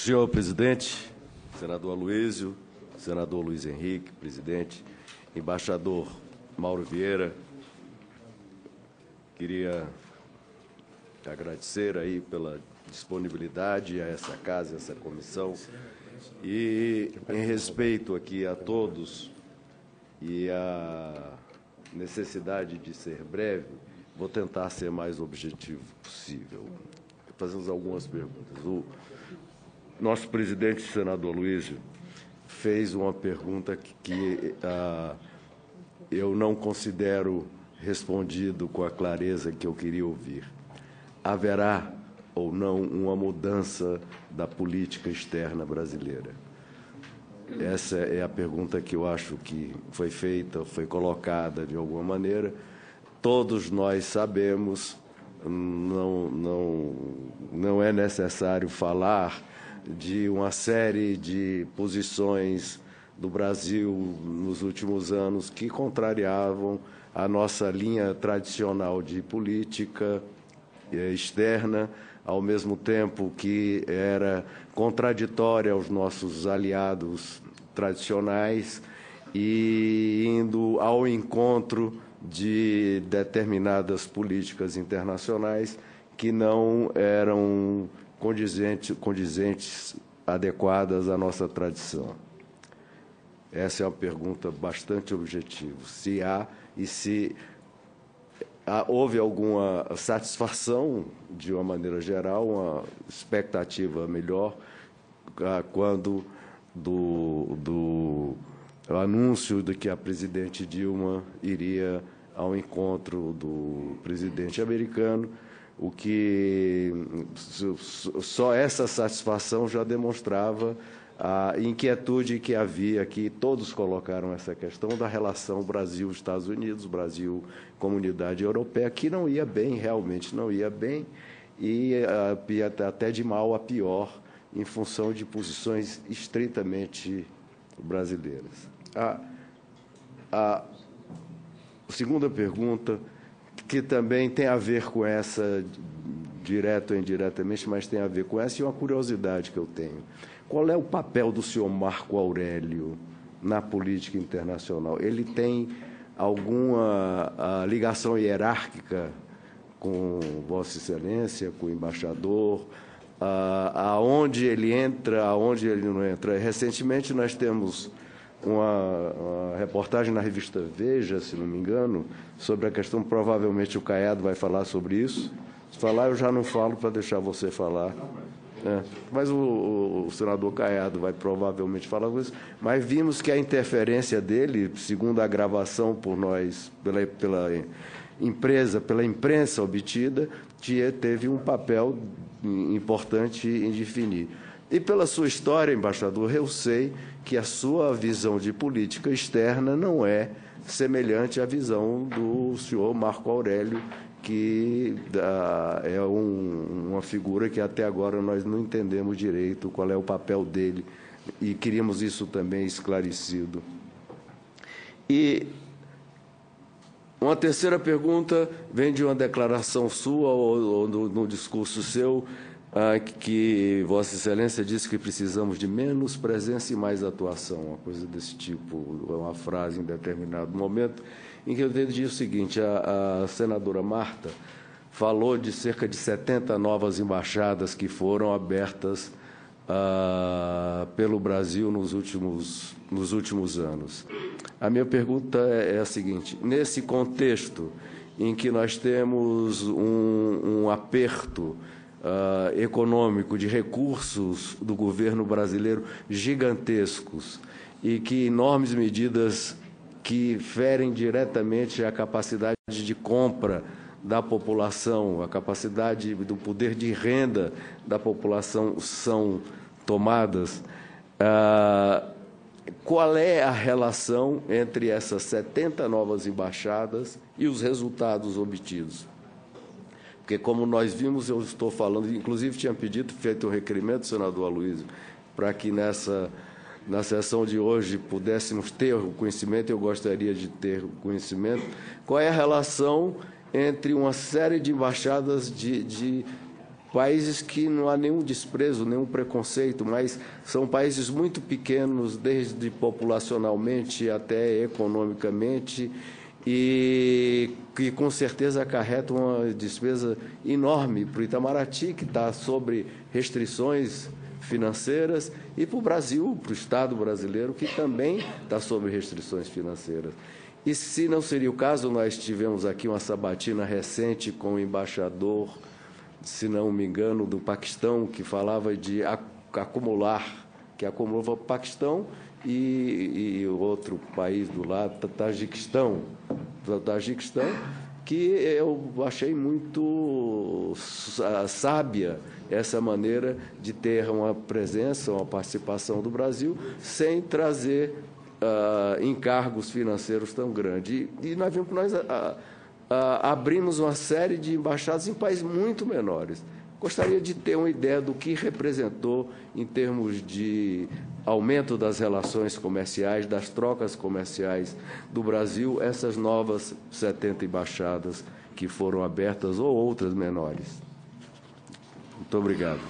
Senhor presidente, senador Aloysio, senador Luiz Henrique, presidente, embaixador Mauro Vieira, queria agradecer aí pela disponibilidade a essa casa, a essa comissão, e em respeito aqui a todos e a necessidade de ser breve, vou tentar ser mais objetivo possível. Fazemos algumas perguntas. O nosso presidente, senador Aloysio, fez uma pergunta que eu não considero respondido com a clareza que eu queria ouvir. Haverá ou não uma mudança da política externa brasileira? Essa é a pergunta que eu acho que foi feita, foi colocada de alguma maneira. Todos nós sabemos, não é necessário falar de uma série de posições do Brasil nos últimos anos que contrariavam a nossa linha tradicional de política externa, ao mesmo tempo que era contraditória aos nossos aliados tradicionais e indo ao encontro de determinadas políticas internacionais que não eram condizentes, adequadas à nossa tradição. Essa é uma pergunta bastante objetiva. Se há e se houve alguma satisfação, de uma maneira geral, uma expectativa melhor, quando do anúncio de que a presidente Dilma iria ao encontro do presidente americano, o que só essa satisfação já demonstrava a inquietude que havia aqui. Todos colocaram essa questão da relação Brasil-Estados Unidos, Brasil-Comunidade Europeia, que não ia bem, realmente não ia bem, e até de mal a pior, em função de posições estritamente brasileiras. A segunda pergunta, que também tem a ver com essa, direto ou indiretamente, mas tem a ver com essa, e uma curiosidade que eu tenho. Qual é o papel do senhor Marco Aurélio na política internacional? Ele tem alguma ligação hierárquica com Vossa Excelência, com o embaixador? Aonde ele entra, aonde ele não entra? Recentemente nós temos uma reportagem na revista Veja, se não me engano, sobre a questão, provavelmente o Caiado vai falar sobre isso. Se falar, eu já não falo para deixar você falar. Mas o senador Caiado vai provavelmente falar isso. Mas vimos que a interferência dele, segundo a gravação por nós, pela imprensa obtida, teve um papel importante em definir. E pela sua história, embaixador, eu sei que a sua visão de política externa não é semelhante à visão do senhor Marco Aurélio, que é uma figura que até agora nós não entendemos direito qual é o papel dele, e queríamos isso também esclarecido. E uma terceira pergunta vem de uma declaração sua ou no discurso seu, que Vossa Excelência disse que precisamos de menos presença e mais atuação, uma coisa desse tipo, uma frase em determinado momento, em que eu entendi o seguinte: a senadora Marta falou de cerca de 70 novas embaixadas que foram abertas pelo Brasil nos últimos anos. A minha pergunta é a seguinte: nesse contexto em que nós temos um aperto econômico, de recursos do governo brasileiro gigantescos, e que enormes medidas que ferem diretamente a capacidade de compra da população, a capacidade do poder de renda da população são tomadas, qual é a relação entre essas 70 novas embaixadas e os resultados obtidos? Porque, como nós vimos, eu estou falando, inclusive tinha feito um requerimento, senador Aloysio, para que na sessão de hoje pudéssemos ter o conhecimento, eu gostaria de ter o conhecimento, qual é a relação entre uma série de embaixadas de países que não há nenhum desprezo, nenhum preconceito, mas são países muito pequenos, desde populacionalmente até economicamente, e que com certeza acarretam uma despesa enorme para o Itamaraty, que está sob restrições financeiras, e para o Brasil, para o Estado brasileiro, que também está sob restrições financeiras. E se não seria o caso, nós tivemos aqui uma sabatina recente com o embaixador, se não me engano, do Paquistão, que falava de acumular, que acumulava o Paquistão e outro país do lado, Tajiquistão, que eu achei muito sábia essa maneira de ter uma presença, uma participação do Brasil, sem trazer encargos financeiros tão grandes. E nós vimos que nós abrimos uma série de embaixadas em países muito menores. Gostaria de ter uma ideia do que representou em termos de aumento das relações comerciais, das trocas comerciais do Brasil, essas novas 70 embaixadas que foram abertas ou outras menores. Muito obrigado.